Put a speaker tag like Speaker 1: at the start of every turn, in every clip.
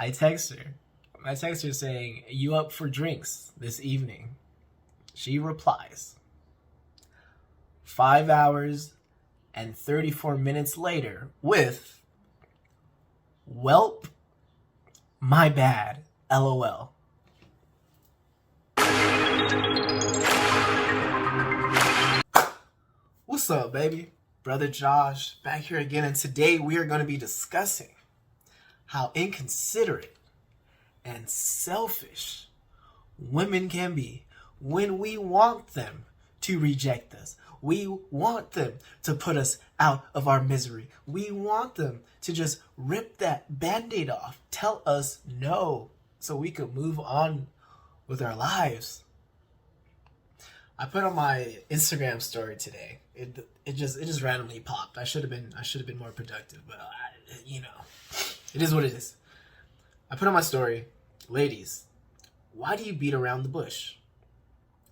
Speaker 1: I text her. I text her saying, "You up for drinks this evening?" She replies, 5 hours and 34 minutes later with, "Welp, my bad, LOL." What's up, baby? Brother Josh, back here again, and today we are going to be discussing how inconsiderate and selfish women can be when we want them to reject us. We want them to put us out of our misery. We want them to just rip that band-aid off, tell us no, so we could move on with our lives. I put on my Instagram story today. It just randomly popped. I should have been more productive, but it is what it is. I put on my story, "Ladies, why do you beat around the bush?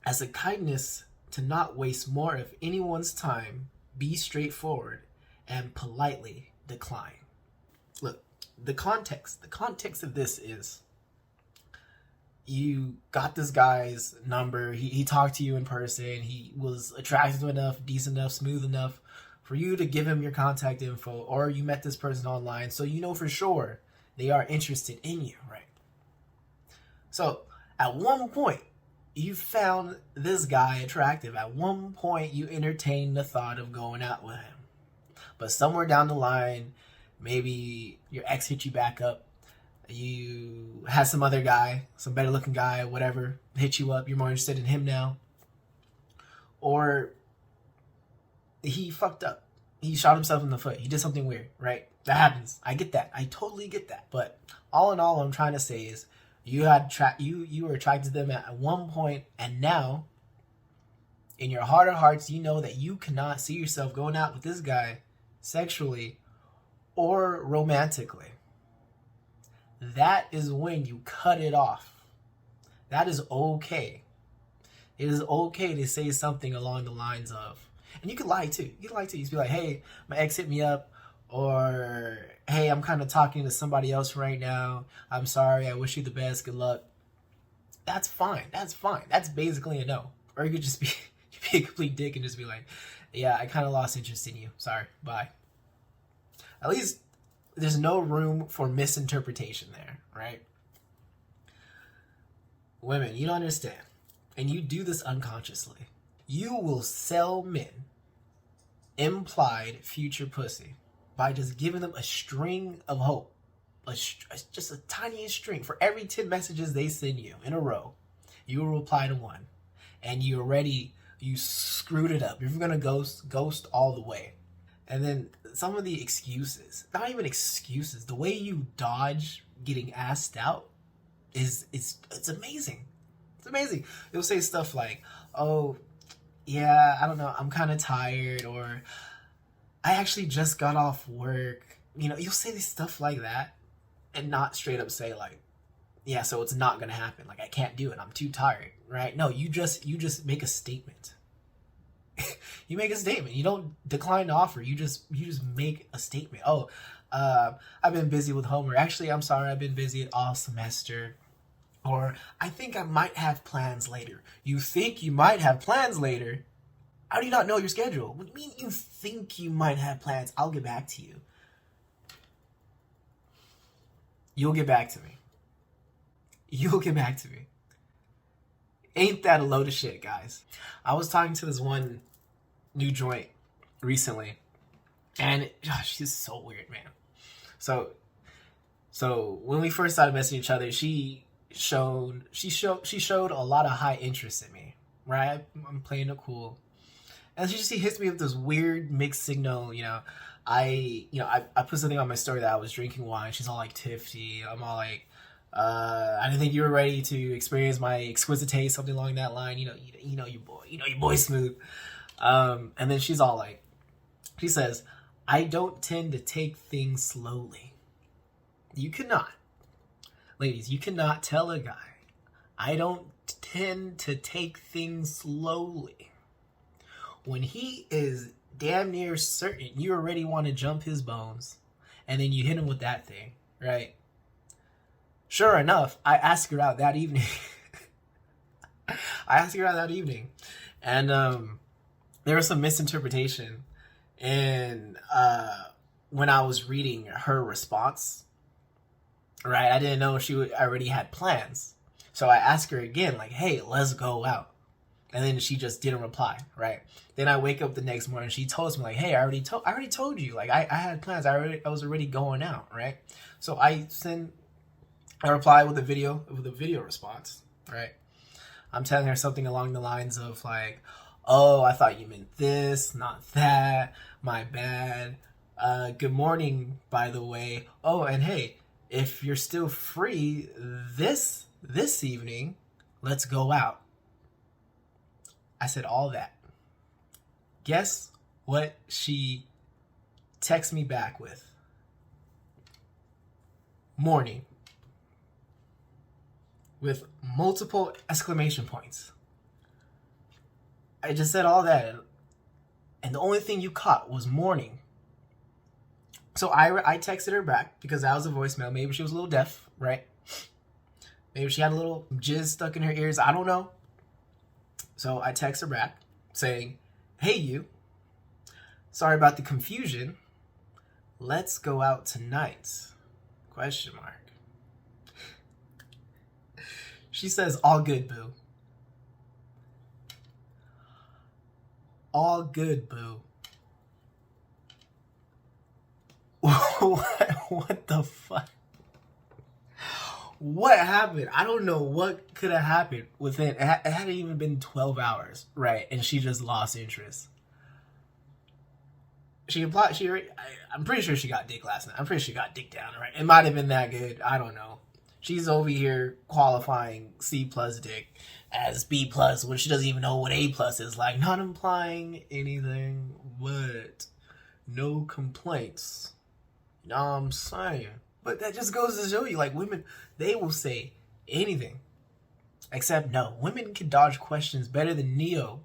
Speaker 1: As a kindness to not waste more of anyone's time, be straightforward and politely decline." Look, the context of this is, you got this guy's number. He talked to you in person. He was attractive enough, decent enough, smooth enough for you to give him your contact info, or you met this person online, so you know for sure they are interested in you, right? So at one point, you found this guy attractive. At one point, you entertained the thought of going out with him. But somewhere down the line, maybe your ex hit you back up. You had some other guy, some better looking guy, whatever, hit you up. You're more interested in him now. Or he fucked up. He shot himself in the foot. He did something weird, right? That happens. I get that. I totally get that. But all in all, what I'm trying to say is, you were attracted to them at one point, and now, in your heart of hearts, you know that you cannot see yourself going out with this guy sexually or romantically. That is when you cut it off. That is okay. It is okay to say something along the lines of, and you can lie too. You can lie too. You can be like, "Hey, my ex hit me up," or, "Hey, I'm kind of talking to somebody else right now. I'm sorry. I wish you the best. Good luck." That's fine. That's fine. That's basically a no. Or you could just be a complete dick and just be like, "Yeah, I kind of lost interest in you. Sorry. Bye." At least there's no room for misinterpretation there, right? Women, you don't understand. And you do this unconsciously. You will sell men implied future pussy by just giving them a string of hope. Just a tiniest string. For every 10 messages they send you in a row, you will reply to one. And you screwed it up. You're going to ghost all the way. And then some of the excuses, not even excuses, the way you dodge getting asked out it's amazing. It's amazing. They'll say stuff like, "Oh, yeah, I don't know, I'm kind of tired," or, "I actually just got off work." You'll say this stuff like that and not straight up say like, "Yeah, so it's not going to happen. Like, I can't do it. I'm too tired," right? No, you just make a statement. You make a statement. You don't decline the offer. You just make a statement. "Oh, I've been busy with homework. Actually, I'm sorry, I've been busy all semester." Or, "I think I might have plans later." You think you might have plans later? How do you not know your schedule? What do you mean you think you might have plans? I'll get back to you. You'll get back to me. You'll get back to me. Ain't that a load of shit, guys? I was talking to this one new joint recently, and she's so weird, man. So when we first started messaging each other, she showed a lot of high interest in me, right? I'm playing it cool, and she hits me with this weird mixed signal. I put something on my story that I was drinking wine. She's all like tipsy. I'm all like, "I didn't think you were ready to experience my exquisite taste," something along that line. Your boy Smooth. And then she's all like, she says, "I don't tend to take things slowly." You cannot, ladies, you cannot tell a guy, "I don't tend to take things slowly," when he is damn near certain you already want to jump his bones, and then you hit him with that thing, right? Sure enough, I asked her out that evening. I asked her out that evening, and there was some misinterpretation. And when I was reading her response, right, I didn't know she already had plans. So I asked her again, like, "Hey, let's go out." And then she just didn't reply, right? Then I wake up the next morning. She tells me like, "Hey, I already told you. Like, I had plans. I was already going out, right?" So I reply with a video response, right? I'm telling her something along the lines of like, "Oh, I thought you meant this, not that. My bad. Good morning, by the way. Oh, and hey, if you're still free this evening, let's go out." I said all that. Guess what she texts me back with? Morning. With multiple exclamation points. I just said all that, and the only thing you caught was morning. So I texted her back because that was a voicemail. Maybe she was a little deaf, right? Maybe she had a little jizz stuck in her ears. I don't know. So I text her back saying, "Hey you, sorry about the confusion. Let's go out tonight?" Question mark. She says, "All good, boo." All good, boo. What the fuck? What happened? I don't know what could have happened within. It hadn't even been 12 hours, right? And she just lost interest. She applied. I'm pretty sure she got dick last night. I'm pretty sure she got dick down, right? It might have been that good. I don't know. She's over here qualifying C plus dick as B plus when she doesn't even know what A plus is. Like, not implying anything, but no complaints. You know what I'm saying? But that just goes to show you, like, women, they will say anything. Except, no, women can dodge questions better than Neo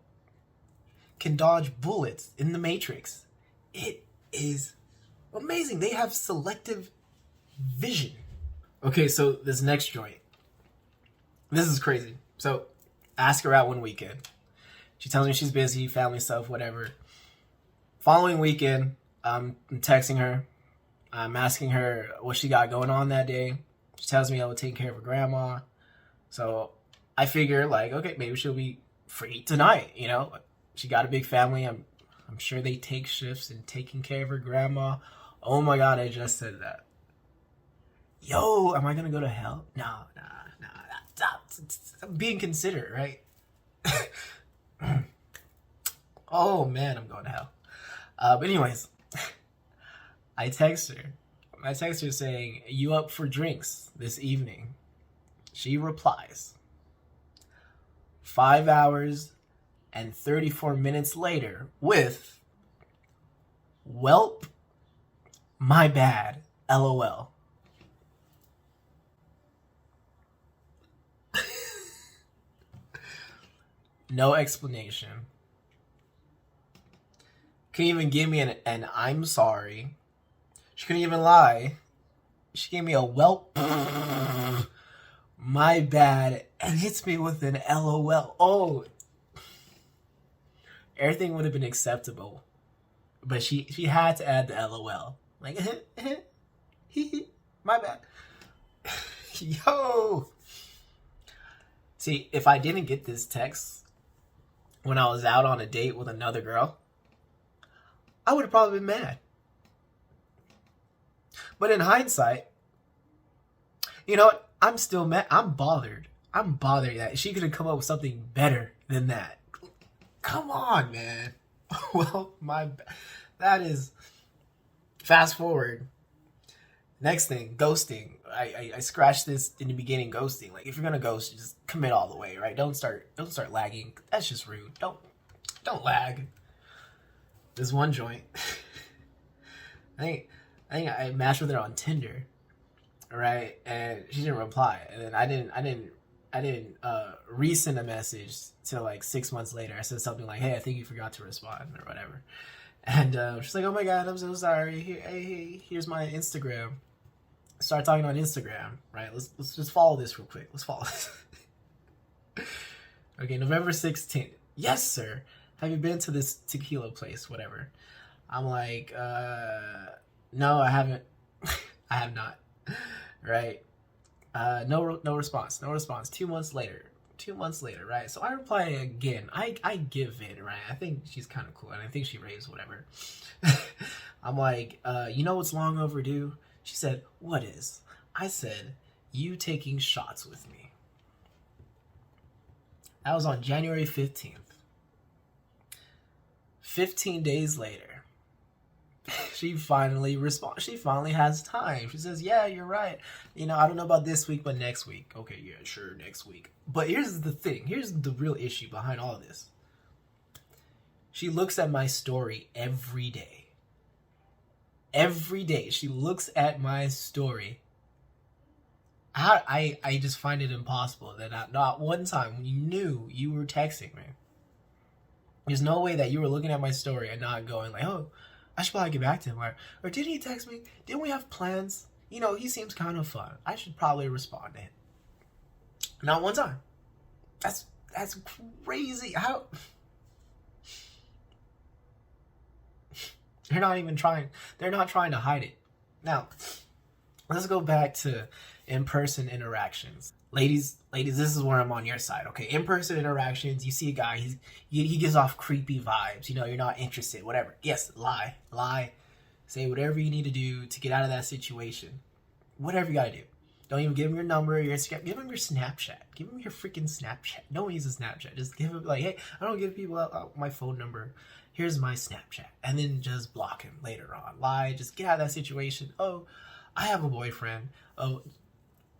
Speaker 1: can dodge bullets in the Matrix. It is amazing. They have selective vision. Okay, so this next joint. This is crazy. So, ask her out one weekend. She tells me she's busy, family stuff, whatever. Following weekend, I'm texting her. I'm asking her what she got going on that day. She tells me I will take care of her grandma. So I figure, like, okay, maybe she'll be free tonight, you know? She got a big family. I'm sure they take shifts in taking care of her grandma. Oh my God, I just said that. Yo, am I gonna go to hell? No. I'm being considerate, right? Oh man, I'm going to hell. But anyways, I text her saying, "You up for drinks this evening?" She replies, 5 hours and 34 minutes later with, "Welp, my bad, LOL." No explanation. Couldn't even give me an "I'm sorry." She couldn't even lie. She gave me a "Welp, my bad," and hits me with an LOL. Oh, everything would have been acceptable, but she had to add the LOL. Like, my bad. Yo. See, if I didn't get this text when I was out on a date with another girl, I would have probably been mad. But in hindsight, you know what? I'm still mad. I'm bothered. I'm bothered that she could have come up with something better than that. Come on, man. Well, that is. Fast forward. Next thing, ghosting. I scratched this in the beginning. Ghosting. Like, if you're gonna ghost, just commit all the way, right? Don't start lagging. That's just rude. Don't lag. This one joint. I think I matched with her on Tinder, right? And she didn't reply, and then I didn't resend a message till like 6 months later. I said something like, "Hey, I think you forgot to respond," or whatever. And she's like, "Oh my God, I'm so sorry. Here's my Instagram." Start talking on Instagram, right? Let's just follow this real quick. Let's follow this. Okay, November 16th. Yes, sir. Have you been to this tequila place? Whatever. I'm like, no, I haven't. I have not. Right? No response. No response. 2 months later. 2 months later, right? So I reply again. I give in, right? I think she's kind of cool, and I think she raves, whatever. I'm like, you know what's long overdue? She said, what is? I said, you taking shots with me. That was on January 15th. 15 days later, she finally responds. She finally has time. She says, yeah, you're right. You know, I don't know about this week, but next week. Okay, yeah, sure, next week. But here's the thing. Here's the real issue behind all this. She looks at my story every day. Every day she looks at my story. I just find it impossible that not one time when you knew you were texting me. There's no way that you were looking at my story and not going like, oh, I should probably get back to him. Or did he text me? Didn't we have plans? You know, he seems kind of fun. I should probably respond to him. Not one time. That's crazy. How? They're not trying to hide it. Now, let's go back to in-person interactions. Ladies, this is where I'm on your side, okay? In-person interactions, you see a guy, he gives off creepy vibes. You know, you're not interested, whatever. Yes, lie. Say whatever you need to do to get out of that situation. Whatever you gotta do. Don't even give him your number, give him your Snapchat. Give him your freaking Snapchat. No one uses Snapchat. Just give him, like, hey, I don't give people out my phone number. Here's my Snapchat. And then just block him later on. Lie, just get out of that situation. Oh, I have a boyfriend. Oh,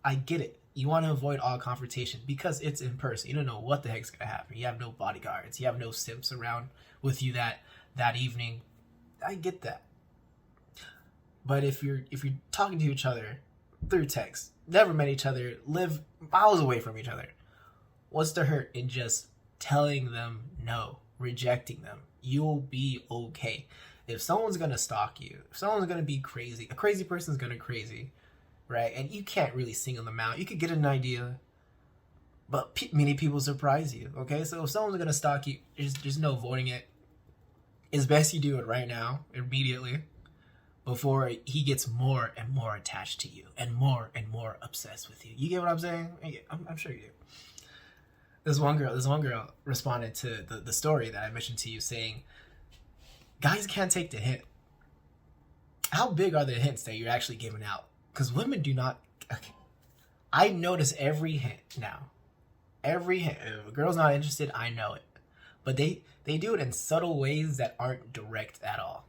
Speaker 1: I get it. You want to avoid all confrontation because it's in person. You don't know what the heck's gonna happen. You have no bodyguards. You have no simps around with you that evening. I get that. But if you're talking to each other through text, never met each other, live miles away from each other, what's the hurt in just telling them no, rejecting them? You'll be okay. If someone's gonna stalk you, if someone's gonna be crazy, a crazy person's gonna crazy. Right? And you can't really single them out. You could get an idea, but many people surprise you, okay? So if someone's going to stalk you, there's no avoiding it. It's best you do it right now, immediately, before he gets more and more attached to you and more obsessed with you. You get what I'm saying? I'm sure you do. This one girl responded to the story that I mentioned to you saying, guys can't take the hint. How big are the hints that you're actually giving out? Because women do not. Okay. I notice every hint now. Every hint. If a girl's not interested, I know it. But they do it in subtle ways that aren't direct at all.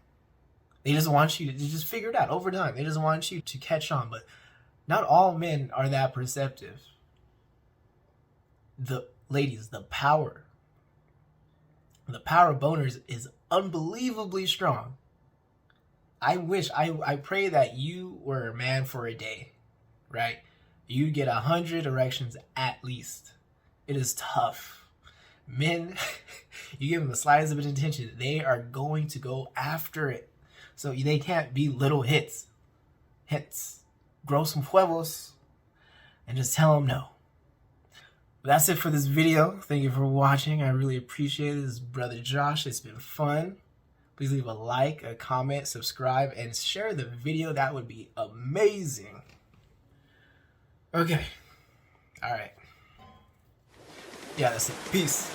Speaker 1: They just want you to just figure it out over time. They just want you to catch on. But not all men are that perceptive. Ladies, the power of boners is unbelievably strong. I pray that you were a man for a day, right? You get 100 erections at least. It is tough. Men, you give them the slightest of attention, they are going to go after it. So they can't be little hits. Grow some huevos and just tell them no. But that's it for this video. Thank you for watching. I really appreciate it. This is Brother Josh. It's been fun. Please leave a like, a comment, subscribe, and share the video. That would be amazing. Okay. All right. Yeah, that's it. Peace.